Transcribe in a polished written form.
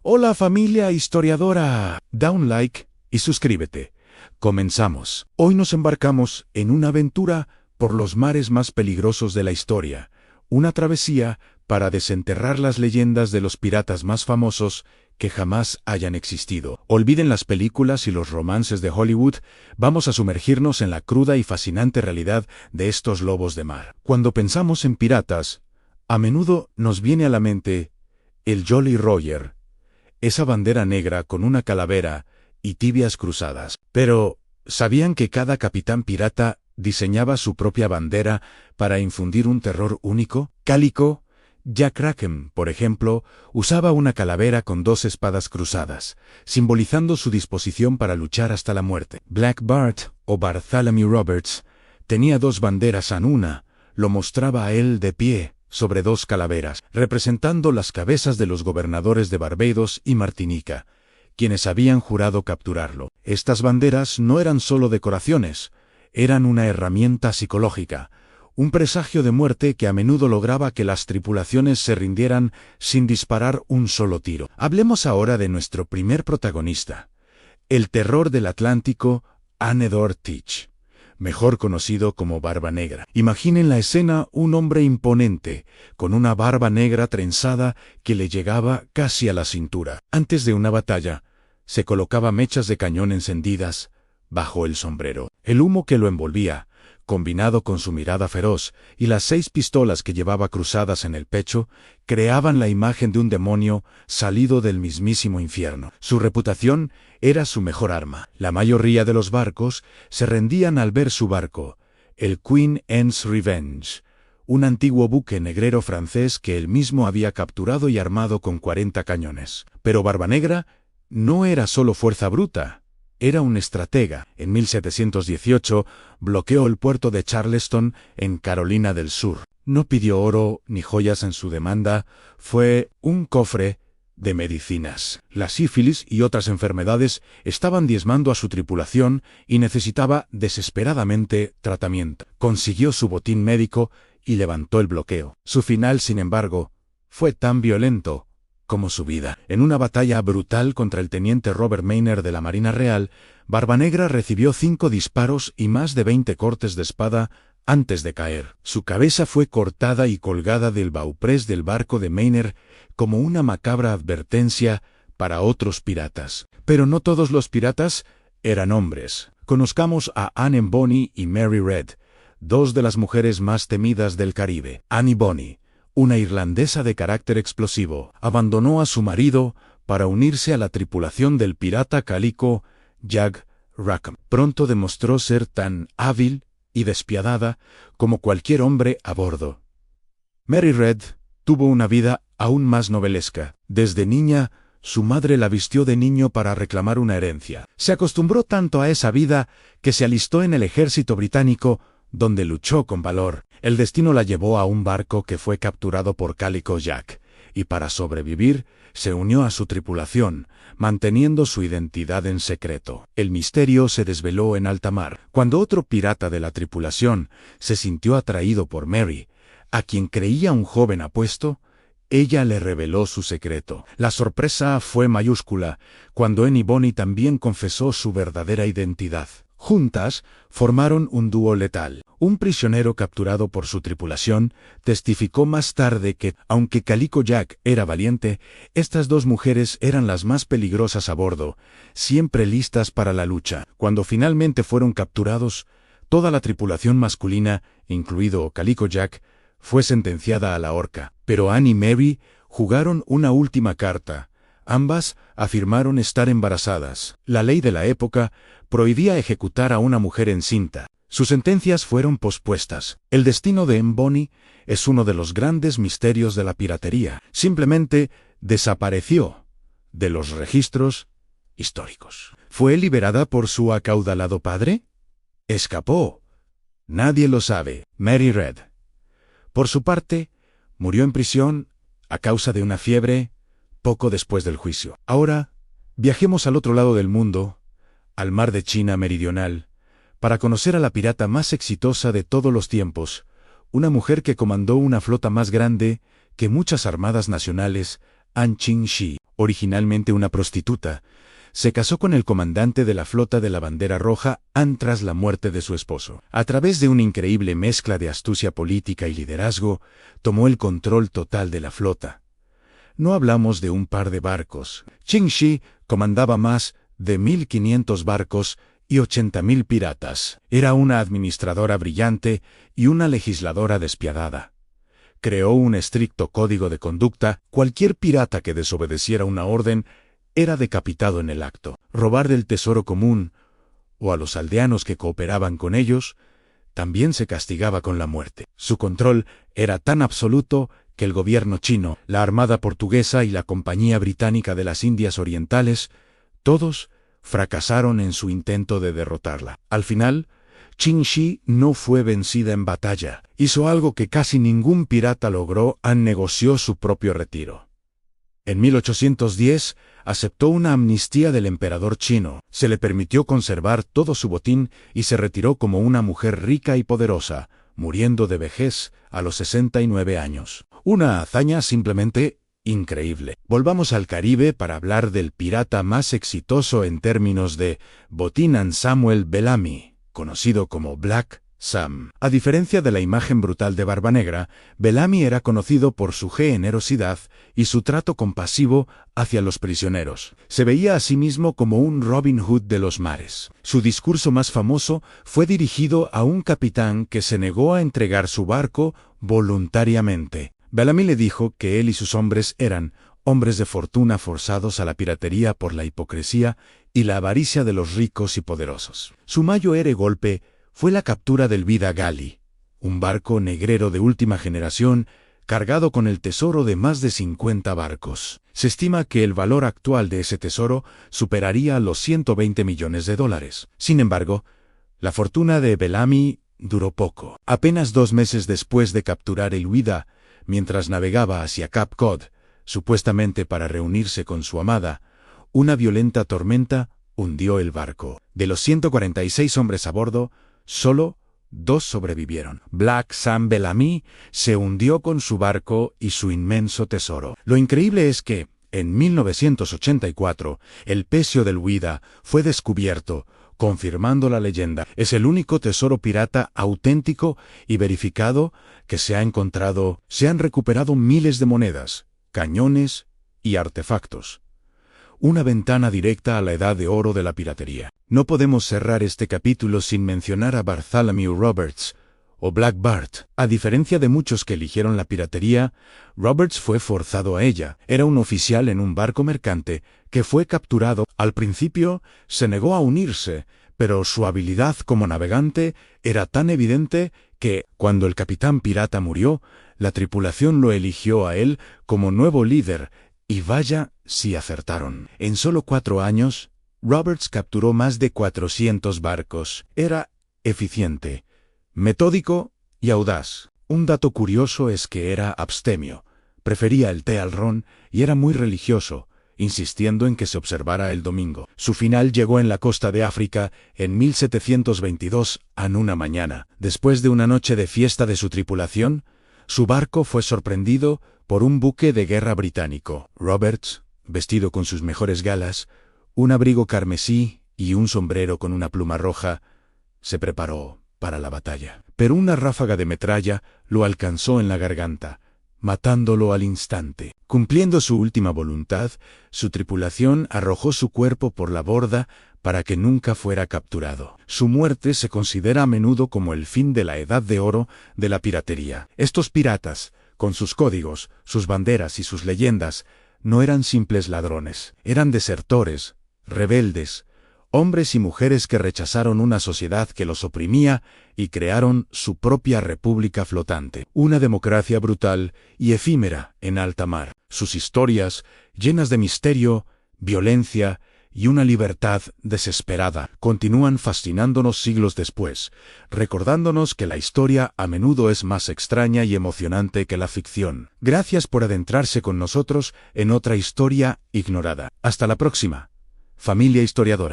Hola familia historiadora, da un like y suscríbete. Comenzamos. Hoy nos embarcamos en una aventura por los mares más peligrosos de la historia, una travesía para desenterrar las leyendas de los piratas más famosos que jamás hayan existido. Olviden las películas y los romances de Hollywood, vamos a sumergirnos en la cruda y fascinante realidad de estos lobos de mar. Cuando pensamos en piratas, a menudo nos viene a la mente el Jolly Roger, esa bandera negra con una calavera y tibias cruzadas. Pero, ¿sabían que cada capitán pirata diseñaba su propia bandera para infundir un terror único? Cálico, Jack Rackham, por ejemplo, usaba una calavera con dos espadas cruzadas, simbolizando su disposición para luchar hasta la muerte. Black Bart, o Bartholomew Roberts, tenía dos banderas en una, lo mostraba a él de pie, sobre dos calaveras, representando las cabezas de los gobernadores de Barbados y Martinica, quienes habían jurado capturarlo. Estas banderas no eran solo decoraciones, eran una herramienta psicológica, un presagio de muerte que a menudo lograba que las tripulaciones se rindieran sin disparar un solo tiro. Hablemos ahora de nuestro primer protagonista, el terror del Atlántico, Anedor Teach, mejor conocido como Barba Negra. Imaginen la escena: un hombre imponente, con una barba negra trenzada que le llegaba casi a la cintura. Antes de una batalla, se colocaba mechas de cañón encendidas bajo el sombrero. El humo que lo envolvía, combinado con su mirada feroz y las 6 pistolas que llevaba cruzadas en el pecho, creaban la imagen de un demonio salido del mismísimo infierno. Su reputación era su mejor arma. La mayoría de los barcos se rendían al ver su barco, el Queen Anne's Revenge, un antiguo buque negrero francés que él mismo había capturado y armado con 40 cañones. Pero Barba Negra no era solo fuerza bruta. Era un estratega. En 1718 bloqueó el puerto de Charleston, en Carolina del Sur. No pidió oro ni joyas en su demanda, fue un cofre de medicinas. La sífilis y otras enfermedades estaban diezmando a su tripulación y necesitaba desesperadamente tratamiento. Consiguió su botín médico y levantó el bloqueo. Su final, sin embargo, fue tan violento como su vida. En una batalla brutal contra el teniente Robert Maynard de la Marina Real, Barba Negra recibió 5 disparos y más de 20 cortes de espada antes de caer. Su cabeza fue cortada y colgada del bauprés del barco de Maynard como una macabra advertencia para otros piratas. Pero no todos los piratas eran hombres. Conozcamos a Anne Bonny y Mary Red, dos de las mujeres más temidas del Caribe. Annie Bonny, una irlandesa de carácter explosivo, abandonó a su marido para unirse a la tripulación del pirata cálico Jack Rackham. Pronto demostró ser tan hábil y despiadada como cualquier hombre a bordo. Mary Red tuvo una vida aún más novelesca. Desde niña, su madre la vistió de niño para reclamar una herencia. Se acostumbró tanto a esa vida que se alistó en el ejército británico, donde luchó con valor. El destino la llevó a un barco que fue capturado por Cálico Jack, y para sobrevivir, se unió a su tripulación, manteniendo su identidad en secreto. El misterio se desveló en alta mar, cuando otro pirata de la tripulación se sintió atraído por Mary, a quien creía un joven apuesto. Ella le reveló su secreto. La sorpresa fue mayúscula cuando Annie Bonny también confesó su verdadera identidad. Juntas, formaron un dúo letal. Un prisionero capturado por su tripulación testificó más tarde que, aunque Cálico Jack era valiente, estas dos mujeres eran las más peligrosas a bordo, siempre listas para la lucha. Cuando finalmente fueron capturados, toda la tripulación masculina, incluido Cálico Jack, fue sentenciada a la horca. Pero Anne y Mary jugaron una última carta. Ambas afirmaron estar embarazadas. La ley de la época prohibía ejecutar a una mujer encinta. Sus sentencias fueron pospuestas. El destino de Anne Bonny es uno de los grandes misterios de la piratería. Simplemente desapareció de los registros históricos. ¿Fue liberada por su acaudalado padre? ¿Escapó? Nadie lo sabe. Mary Red, por su parte, murió en prisión a causa de una fiebre poco después del juicio. Ahora, viajemos al otro lado del mundo, al mar de China meridional, para conocer a la pirata más exitosa de todos los tiempos, una mujer que comandó una flota más grande que muchas armadas nacionales, An Qing Shi. originalmente una prostituta, se casó con el comandante de la flota de la Bandera Roja tras la muerte de su esposo. A través de una increíble mezcla de astucia política y liderazgo, tomó el control total de la flota. No hablamos de un par de barcos. Qin Shi comandaba más de 1.500 barcos y 80.000 piratas. Era una administradora brillante y una legisladora despiadada. Creó un estricto código de conducta. Cualquier pirata que desobedeciera una orden era decapitado en el acto. Robar del tesoro común, o a los aldeanos que cooperaban con ellos, también se castigaba con la muerte. Su control era tan absoluto que el gobierno chino, la Armada portuguesa y la Compañía Británica de las Indias Orientales, todos fracasaron en su intento de derrotarla. Al final, Qin Shi no fue vencida en batalla. Hizo algo que casi ningún pirata logró: negoció su propio retiro. En 1810, aceptó una amnistía del emperador chino, se le permitió conservar todo su botín y se retiró como una mujer rica y poderosa, muriendo de vejez a los 69 años. Una hazaña simplemente increíble. Volvamos al Caribe para hablar del pirata más exitoso en términos de botín, Samuel Bellamy, conocido como Black Sam. A diferencia de la imagen brutal de Barbanegra, Bellamy era conocido por su generosidad y su trato compasivo hacia los prisioneros. Se veía a sí mismo como un Robin Hood de los mares. Su discurso más famoso fue dirigido a un capitán que se negó a entregar su barco voluntariamente. Bellamy le dijo que él y sus hombres eran hombres de fortuna forzados a la piratería por la hipocresía y la avaricia de los ricos y poderosos. Su mayor golpe fue la captura del Vida Gali, un barco negrero de última generación cargado con el tesoro de más de 50 barcos. Se estima que el valor actual de ese tesoro superaría los $120 millones. Sin embargo, la fortuna de Bellamy duró poco. Apenas 2 meses después de capturar el Vida, mientras navegaba hacia Cap Cod, supuestamente para reunirse con su amada, una violenta tormenta hundió el barco. De los 146 hombres a bordo, solo 2 sobrevivieron. Black Sam Bellamy se hundió con su barco y su inmenso tesoro. Lo increíble es que, en 1984, el pecio del Vida fue descubierto, confirmando la leyenda. Es el único tesoro pirata auténtico y verificado que se ha encontrado. Se han recuperado miles de monedas, cañones y artefactos. Una ventana directa a la edad de oro de la piratería. No podemos cerrar este capítulo sin mencionar a Bartholomew Roberts, o Black Bart. A diferencia de muchos que eligieron la piratería, Roberts fue forzado a ella. Era un oficial en un barco mercante que fue capturado. Al principio se negó a unirse, pero su habilidad como navegante era tan evidente que, cuando el capitán pirata murió, la tripulación lo eligió a él como nuevo líder. Y vaya si acertaron. En solo 4 años, Roberts capturó más de 400 barcos. Era eficiente, metódico y audaz. Un dato curioso es que era abstemio, prefería el té al ron y era muy religioso, insistiendo en que se observara el domingo. Su final llegó en la costa de África en 1722, en una mañana. Después de una noche de fiesta de su tripulación, su barco fue sorprendido por un buque de guerra británico. Roberts, vestido con sus mejores galas, un abrigo carmesí y un sombrero con una pluma roja, se preparó para la batalla. Pero una ráfaga de metralla lo alcanzó en la garganta, matándolo al instante. Cumpliendo su última voluntad, su tripulación arrojó su cuerpo por la borda para que nunca fuera capturado. Su muerte se considera a menudo como el fin de la edad de oro de la piratería. Estos piratas, con sus códigos, sus banderas y sus leyendas, no eran simples ladrones, eran desertores, rebeldes, hombres y mujeres que rechazaron una sociedad que los oprimía y crearon su propia república flotante, una democracia brutal y efímera en alta mar. Sus historias, llenas de misterio, violencia y una libertad desesperada, continúan fascinándonos siglos después, recordándonos que la historia a menudo es más extraña y emocionante que la ficción. Gracias por adentrarse con nosotros en otra historia ignorada. Hasta la próxima, familia historiadora.